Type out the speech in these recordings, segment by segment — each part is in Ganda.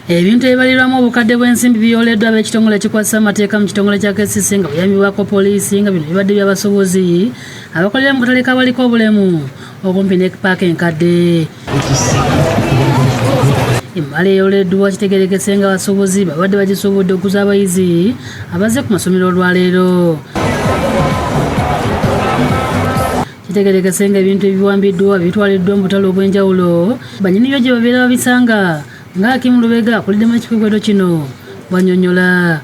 Ebintu ebibalirwamu obukadde bw'ensimbi byoleddwa ab'ekitongole ekikwasisa amateeka mu kitongole kya KCCA nga buyambibwako poliisi nga bino bibadde by'abasobozi abakolera mu katale kabaliko obulemu okumpi ne paaka enkadde. Emmali eyoleddwa kitegerekese nga abasobozi babadde bagisobodde okuza abayizi abazze ku masomero olwaleero. Kitegerekese nga ebintu ebiwambiddwa bitwaliddwa mu butale obw'enjawulo bannyini byo gye babeera babisanga nga Hakimu Lubega akuliddemu ekikwekweto kino bw'annyonnyola.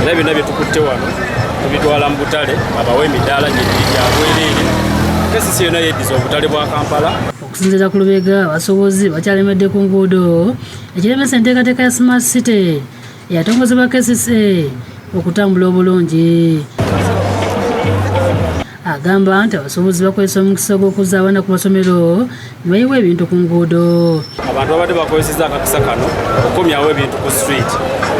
Era byonna bye tukutte wano tubitwala mu butale abawe emidaala gya bwereere. KCCA yonna yeddiza obutale bwa Kampala. Okusinziira ku Lubega, abasobozi bakyalemedde ku nguudo ekiremesa enteekateeka ya Smart City eyatongozebwa KCCA okutambula obulungi. Agamba nti abasobozi bakozesa omukisa gw'okuzza abaana ku masomero ne bayiwa ebintu ku nguudo. Abantu babadde bakozesezza akakisa kano okukomyawo ebintu ku street,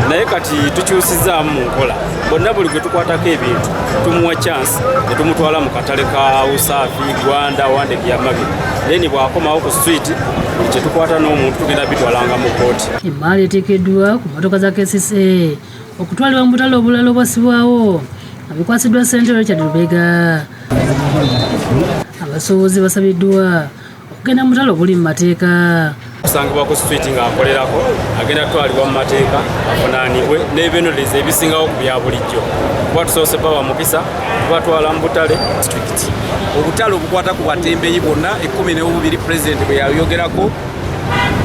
naye kati tukyusizzaamu mu nkola. Bonna buli gwe tukwatako ebintu tumuwa chance ne tumutwala mu katale ka Usaafi, Gwanda, Wande Byamabi. Then bw'akomawo ku street kye tukwata n'omuntu tugenda bitwalanga mu kooti. Emmaali eteekeddwa ku mmotoka za KCCA okutwalibwa mu butale obulala obwassibwawo abikwasiddwa ssentebe Richard Lubega. Abasobozi basabiddwa okugenda mu butale obuli mu mateeka. Kusangibwa ku street ng'akolerako agenda kutwalibwa mu mateeka avunaanibwe n'ebinoleza ebisingawo ku bya bulijjo. Kuba tusoose bawa mukisa tubatwala mu butale strict. Obutale obukwata ku batembeeyi bonna 12 Pulezidenti bwe yayogerako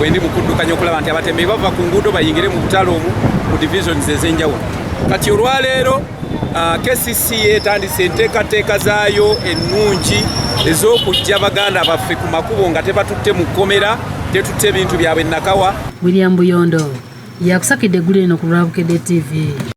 bwe ndi mu kuddukanya okulaba nti abatembeeyi bava ku nguudo bayingire mu butale omwo mu divisions ez'enjawulo. Kati olwaleero KCCA etandise enteekateeka zaayo ennungi ez'okujja baganda baffe ku makubo nga tebatutte mu kkomera, tetutte ebintu byabwe nakawa. William Buyondo yakusakidde eggulu eno ku Lwabukedde TV.